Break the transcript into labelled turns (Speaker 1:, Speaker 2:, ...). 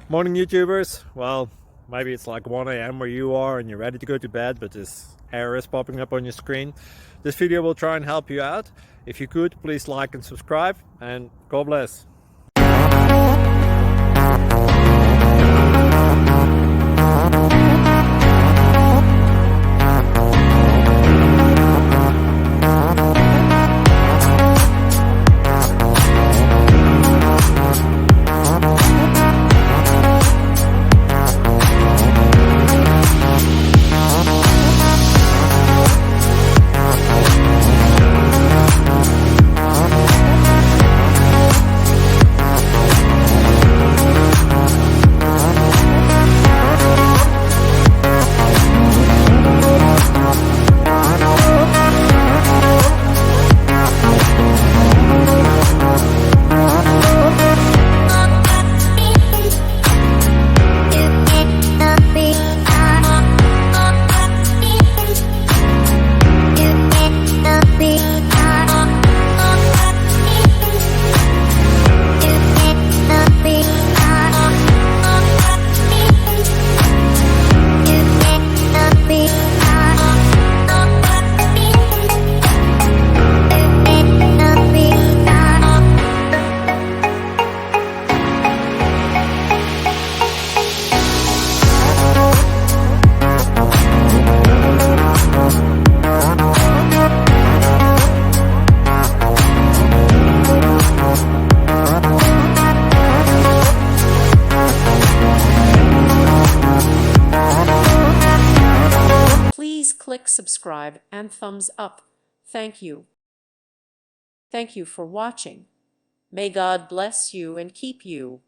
Speaker 1: Morning, YouTubers. Well, maybe it's like 1 a.m. where you are and you're ready to go to bed, but this error is popping up on your screen. This video will try and help you out. If you could, please like and subscribe, and God bless.
Speaker 2: Please click subscribe and thumbs up. Thank you. Thank you for watching. May God bless you and keep you.